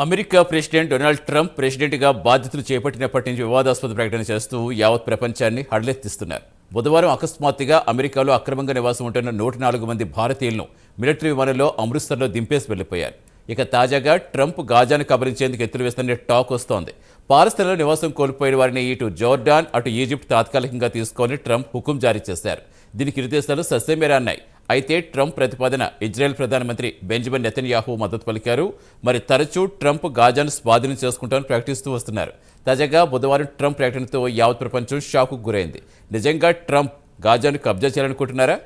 America president Donald Trump ప్రెసిడెంట్గా బాధ్యతలు చేపట్టినప్పటి నుంచి వివాదాస్పద ప్రకటన చేస్తూ యావత్ ప్రపంచాన్ని హడలెత్తిస్తున్నారు. బుధవారం అకస్మాత్తుగా అమెరికాలో అక్రమంగా నివాసం ఉంటున్న 104 మంది భారతీయులను మిలిటరీ విమానంలో అమృత్సర్లో దింపేసి వెళ్లిపోయారు. ఇక తాజాగా ట్రంప్ గాజాను కబలించేందుకు ఎత్తులు వేస్తున్న టాక్ వస్తోంది. పాలస్తీనాలో నివాసం కోల్పోయిన వారిని ఇటు జోర్డాన్ అటు ఈజిప్ట్ తాత్కాలికంగా తీసుకోవాలని ట్రంప్ హుకుం జారీ చేశారు. దీనికి ఇరు దేశాలు సస్యమేరా అన్నాయి. అయితే ట్రంప్ ప్రతిపాదన ఇజ్రాయెల్ ప్రధానమంత్రి బెంజమిన్ నెతన్యాహు మద్దతు పలికారు. మరి తరచూ ట్రంప్ గాజాను స్వాధీనం చేసుకుంటామని ప్రకటిస్తూ వస్తున్నారు. తాజాగా బుధవారం ట్రంప్ ప్రకటనతో యావత్ ప్రపంచం షాక్కు గురైంది. నిజంగా ట్రంప్ గాజాను కబ్జా చేయాలనుకుంటున్నారా?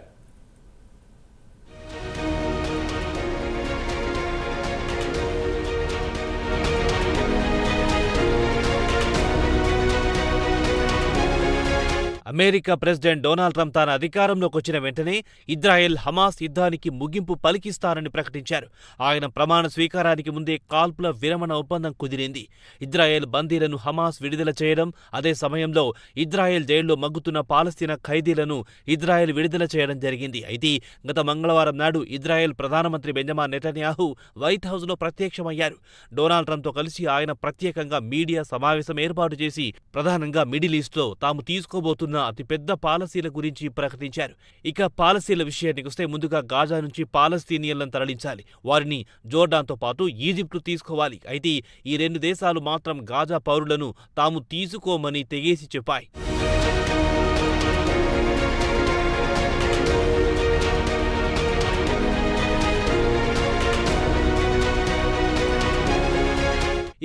అమెరికా ప్రెసిడెంట్ డొనాల్డ్ ట్రంప్ తాను అధికారంలోకి వచ్చిన వెంటనే ఇజ్రాయెల్ హమాస్ యుద్ధానికి ముగింపు పలికిస్తారని ప్రకటించారు. ఆయన ప్రమాణ స్వీకారానికి ముందే కాల్పుల విరమణ ఒప్పందం కుదిరింది. ఇజ్రాయెల్ బందీలను హమాస్ విడుదల చేయడం, అదే సమయంలో ఇజ్రాయెల్ జైల్లో మగ్గుతున్న పాలస్తీనా ఖైదీలను ఇజ్రాయెల్ విడుదల చేయడం జరిగింది. అయితే గత మంగళవారం నాడు ఇజ్రాయెల్ ప్రధానమంత్రి బెంజమిన్ నెతన్యాహు వైట్ హౌస్లో ప్రత్యక్షమయ్యారు. డొనాల్డ్ ట్రంప్తో కలిసి ఆయన ప్రత్యేకంగా మీడియా సమావేశం ఏర్పాటు చేసి ప్రధానంగా మిడిల్ ఈస్ట్లో తాము తీసుకోబోతున్న అతిపెద్ద పాలసీల గురించి ప్రకటించారు. ఇక పాలసీల విషయానికి వస్తే ముందుగా గాజా నుంచి పాలస్తీనియన్లను తరలించాలి. వారిని జోర్డాన్తో పాటు ఈజిప్టు తీసుకోవాలి. అయితే ఈ రెండు దేశాలు మాత్రం గాజా పౌరులను తాము తీసుకోమని తెగేసి చెప్పాయి.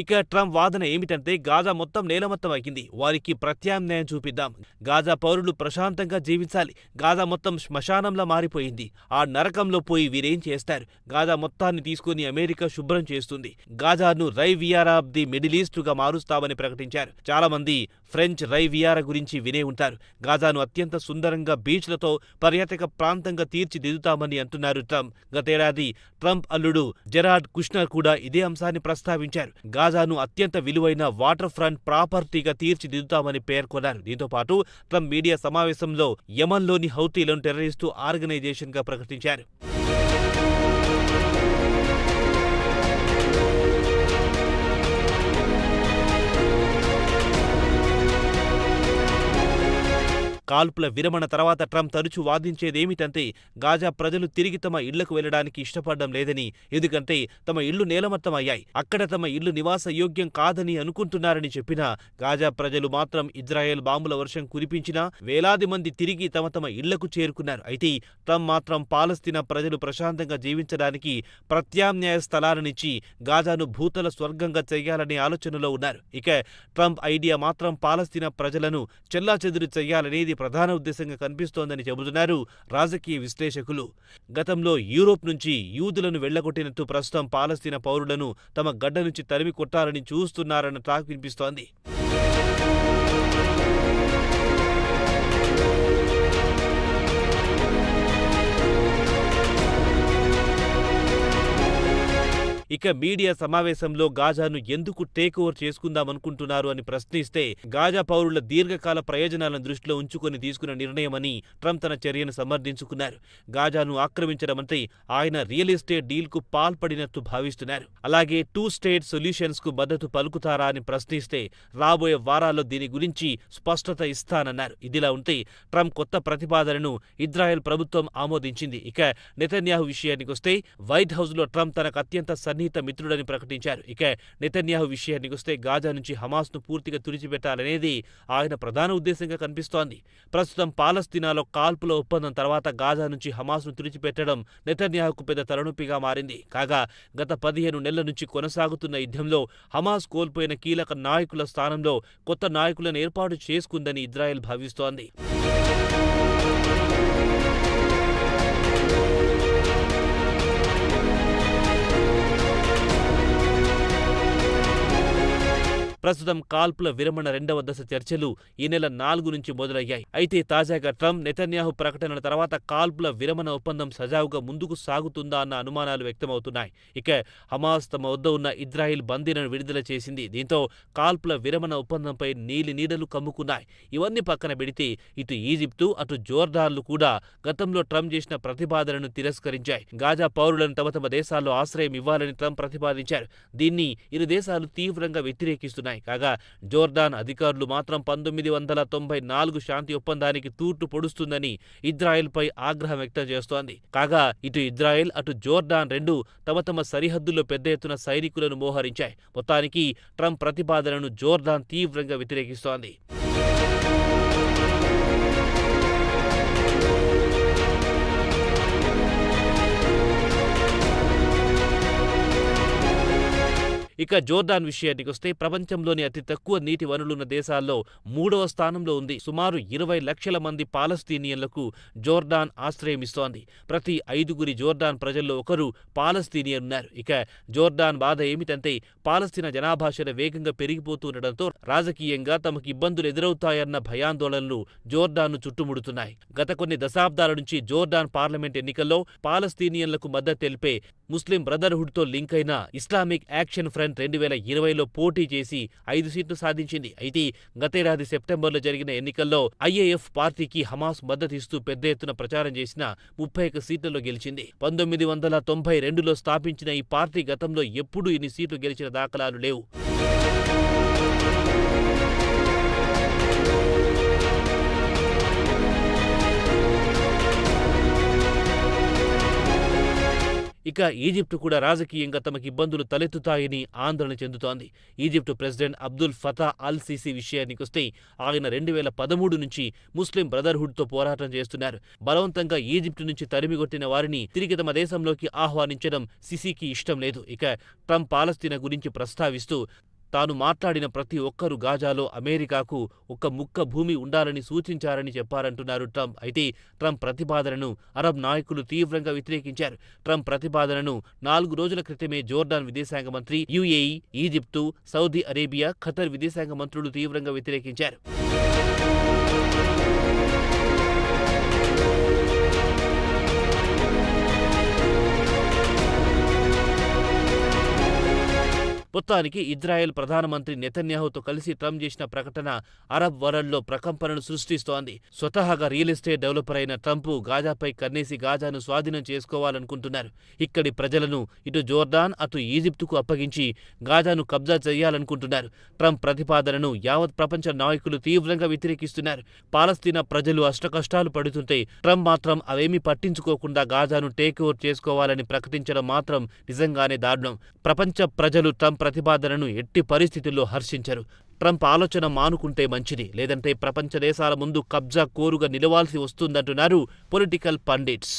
ఇక ట్రంప్ వాదన ఏమిటంటే గాజా మొత్తం నేలమట్టం అయింది, వారికి ప్రత్యామ్నాయం చూపిద్దాం. గాజా పౌరులు ప్రశాంతంగా జీవించాలి. గాజా మొత్తం శ్మశానంలా మారిపోయింది. ఆ నరకంలో పోయి వీరేం చేస్తారు? గాజా మొత్తాన్ని తీసుకుని అమెరికా శుభ్రం చేస్తుంది. గాజాను రైవియారా ఆఫ్ ది మిడిల్ ఈస్ట్గా మారుస్తామని ప్రకటించారు. చాలా మంది ఫ్రెంచ్ రైవియారా గురించి వినే ఉంటారు. గాజాను అత్యంత సుందరంగా బీచ్లతో పర్యాటక ప్రాంతంగా తీర్చిదిద్దుతామని అంటున్నారు ట్రంప్. గతేడాది ట్రంప్ అల్లుడు జెరార్డ్ కుష్నర్ కూడా ఇదే అంశాన్ని ప్రస్తావించారు. గాజాను అత్యంత విలువైన వాటర్ ఫ్రంట్ ప్రాపర్టీగా తీర్చిదిద్దుతామని పేర్కొన్నారు. దీంతో పాటు ట్రంప్ మీడియా సమావేశంలో యమన్లోని హౌతీలను టెర్రరిస్టు ఆర్గనైజేషన్గా ప్రకటించారు. కాల్పుల విరమణ తర్వాత ట్రంప్ తరచూ వాదించేదేమిటంటే గాజా ప్రజలు తిరిగి తమ ఇళ్లకు వెళ్లడానికి ఇష్టపడడం లేదని, ఎందుకంటే తమ ఇళ్లు నేలమట్టం అయ్యాయి, అక్కడ తమ ఇళ్లు నివాస యోగ్యం కాదని అనుకుంటున్నారని చెప్పినా గాజా ప్రజలు మాత్రం ఇజ్రాయెల్ బాంబుల వర్షం కురిపించినా వేలాది మంది తిరిగి తమ తమ ఇళ్లకు చేరుకున్నారు. అయితే ట్రంప్ మాత్రం పాలస్తీనా ప్రజలు ప్రశాంతంగా జీవించడానికి ప్రత్యామ్నాయ స్థలాలనిచ్చి గాజాను భూతల స్వర్గంగా చేయాలనే ఆలోచనలో ఉన్నారు. ఇక ట్రంప్ ఐడియా మాత్రం పాలస్తీనా ప్రజలను చెల్లాచెదురు చేయాలనేది ప్రధాన ఉద్దేశంగా కనిపిస్తోందని చెబుతున్నారు రాజకీయ విశ్లేషకులు. గతంలో యూరోప్ నుంచి యూదులను వెళ్లగొట్టినట్టు ప్రస్తుతం పాలస్తీనా పౌరులను తమ గడ్డ నుంచి తరిమి కొట్టాలని చూస్తున్నారన్న టాక్ వినిపిస్తోంది. ఇక మీడియా సమావేశంలో గాజాను ఎందుకు టేక్ ఓవర్ చేసుకుందామనుకుంటున్నారు అని ప్రశ్నిస్తే గాజా పౌరుల దీర్ఘకాల ప్రయోజనాలను దృష్టిలో ఉంచుకొని తీసుకున్న నిర్ణయమని ట్రంప్ తన చర్యను సమర్థించుకున్నారు. గాజాను ఆక్రమించడమంటే ఆయన రియల్ ఎస్టేట్ డీల్కు పాల్పడినట్టు భావిస్తున్నారు. అలాగే 2 స్టేట్ సొల్యూషన్స్ కు మద్దతు పలుకుతారా అని ప్రశ్నిస్తే రాబోయే వారాల్లో దీని గురించి స్పష్టత ఇస్తానన్నారు. ఇదిలా ఉంటే ట్రంప్ కొత్త ప్రతిపాదనను ఇజ్రాయెల్ ప్రభుత్వం ఆమోదించింది. ఇక నెతన్యాహు విషయానికి వస్తే వైట్ హౌస్లో ట్రంప్ తనకు అత్యంత మిత్రుడని ప్రకటించారు. ఇక నెతన్యాహు విషయానికి వస్తే గాజా నుంచి హమాస్ను పూర్తిగా తుడిచిపెట్టాలనేది ఆయన ప్రధాన ఉద్దేశంగా కనిపిస్తోంది. ప్రస్తుతం పాలస్తీనాలో కాల్పుల ఒప్పందం తర్వాత గాజా నుంచి హమాస్ను తుడిచిపెట్టడం నెతన్యాహుకు పెద్ద తలనొప్పిగా మారింది. కాగా గత 15 నెలల నుంచి కొనసాగుతున్న యుద్ధంలో హమాస్ కోల్పోయిన కీలక నాయకుల స్థానంలో కొత్త నాయకులను ఏర్పాటు చేసుకుందని ఇజ్రాయెల్ భావిస్తోంది. ప్రస్తుతం కాల్పుల విరమణ 2వ దశ చర్చలు ఈ నెల 4 నుంచి మొదలయ్యాయి. అయితే తాజాగా ట్రంప్, నెతన్యాహు ప్రకటనల తర్వాత కాల్పుల విరమణ ఒప్పందం సజావుగా ముందుకు సాగుతుందా అన్న అనుమానాలు వ్యక్తమవుతున్నాయి. ఇక హమాస్ తమ వద్ద ఉన్న ఇజ్రాయిల్ బందీలను విడుదల చేసింది. దీంతో కాల్పుల విరమణ ఒప్పందంపై నీడలు కమ్ముకున్నాయి. ఇవన్నీ పక్కన పెడితే ఇటు ఈజిప్టు, అటు జోర్డాన్లు కూడా గతంలో ట్రంప్ చేసిన ప్రతిపాదనను తిరస్కరించాయి. గాజా పౌరులను తమ దేశాల్లో ఆశ్రయం ఇవ్వాలని ట్రంప్ ప్రతిపాదించారు. దీన్ని ఇరు దేశాలు తీవ్రంగా వ్యతిరేకిస్తున్నాయి. కాగా జోర్డాన్ అధికారులు మాత్రం 1994 శాంతి ఒప్పందానికి తూట్లు పొడుస్తుందని ఇజ్రాయెల్పై ఆగ్రహం వ్యక్తం చేస్తోంది. కాగా ఇటు ఇజ్రాయెల్, అటు జోర్డాన్ రెండూ తమ సరిహద్దుల్లో పెద్ద ఎత్తున సైనికులను మోహరించాయి. మొత్తానికి ట్రంప్ ప్రతిపాదనను జోర్డాన్ తీవ్రంగా వ్యతిరేకిస్తోంది. ఇక జోర్డాన్ విషయానికి వస్తే ప్రపంచంలోని అతి తక్కువ నీటి వనరులున్న దేశాల్లో 3వ స్థానంలో ఉంది. సుమారు 20 లక్షల మంది పాలస్తీనియన్లకు జోర్డాన్ ఆశ్రయమిస్తోంది. ప్రతి 5 జోర్డాన్ ప్రజల్లో ఒకరు పాలస్తీనియన్ ఉన్నారు. ఇక జోర్డాన్ బాధ ఏమిటంటే పాలస్తీనా జనాభాషణ వేగంగా పెరిగిపోతుండటంతో రాజకీయంగా తమకు ఇబ్బందులు ఎదురవుతాయన్న భయాందోళనలు జోర్డాన్ను చుట్టుముడుతున్నాయి. గత కొన్ని దశాబ్దాల నుంచి జోర్డాన్ పార్లమెంట్ ఎన్నికల్లో పాలస్తీనియన్లకు మద్దతు తెలిపే ముస్లిం బ్రదర్హుడ్తో లింక్ అయిన ఇస్లామిక్ యాక్షన్ ఫ్రంట్ 2020లో పోటీ చేసి 5 సీట్లు సాధించింది. అయితే గతేడాది సెప్టెంబర్లో జరిగిన ఎన్నికల్లో ఐఏఎఫ్ పార్టీకి హమాస్ మద్దతిస్తూ పెద్ద ఎత్తున ప్రచారం చేసిన 31 సీట్లలో గెలిచింది. 1992లో స్థాపించిన ఈ పార్టీ గతంలో ఎప్పుడూ ఇన్ని సీట్లు గెలిచిన దాఖలాలు లేవు. ఇక ఈజిప్టు కూడా రాజకీయంగా తమకు ఇబ్బందులు తలెత్తుతాయని ఆందోళన చెందుతోంది. Egypt president Abdul Fatah al Sisi విషయానికొస్తే ఆయన 2013 నుంచి ముస్లిం బ్రదర్హుడ్తో పోరాటం చేస్తున్నారు. బలవంతంగా ఈజిప్టు నుంచి తరిమిగొట్టిన వారిని తిరిగి తమ దేశంలోకి ఆహ్వానించడం సిసికి ఇష్టం లేదు. ఇక ట్రంప్ పాలస్తీనా గురించి ప్రస్తావిస్తూ తాను మాట్లాడిన ప్రతి ఒక్కరూ గాజాలో అమెరికాకు ఒక ముక్క భూమి ఉండాలని సూచించారని చెప్పారంటున్నారు ట్రంప్. అయితే ట్రంప్ ప్రతిపాదనను అరబ్ నాయకులు తీవ్రంగా వ్యతిరేకించారు. ట్రంప్ ప్రతిపాదనను 4 రోజుల క్రితమే జోర్డాన్ విదేశాంగ మంత్రి, UAE, Egypt, Saudi Arabia, Qatar విదేశాంగ మంత్రులు తీవ్రంగా వ్యతిరేకించారు. మొత్తానికి ఇజ్రాయెల్ ప్రధానమంత్రి నెతన్యాహుతో కలిసి ట్రంప్ చేసిన ప్రకటన అరబ్ వరల్డ్లో ప్రకంపనను సృష్టిస్తోంది. స్వతహాగా రియల్ ఎస్టేట్ డెవలపర్ అయిన ట్రంప్ గాజాపై కన్నేసి గాజాను స్వాధీనం చేసుకోవాలనుకుంటున్నారు. ఇక్కడి ప్రజలను ఇటు జోర్డాన్, అటు ఈజిప్టుకు అప్పగించి గాజాను కబ్జా చేయాలనుకుంటున్నారు. ట్రంప్ ప్రతిపాదనను యావత్ ప్రపంచ నాయకులు తీవ్రంగా వ్యతిరేకిస్తున్నారు. పాలస్తీనా ప్రజలు అష్టకష్టాలు పడుతుంటే ట్రంప్ మాత్రం అవేమీ పట్టించుకోకుండా గాజాను టేక్ ఓవర్ చేసుకోవాలని ప్రకటించడం మాత్రం నిజంగానే దారుణం. ప్రపంచ ప్రజలు ట్రంప్ ప్రతిపాదనను ఎట్టి పరిస్థితుల్లో హర్షించరు. ట్రంప్ ఆలోచన మానుకుంటే మంచిది, లేదంటే ప్రపంచ దేశాల ముందు కబ్జా కోరుగా నిలవాల్సి వస్తుందంటున్నారు పొలిటికల్ పండిట్స్.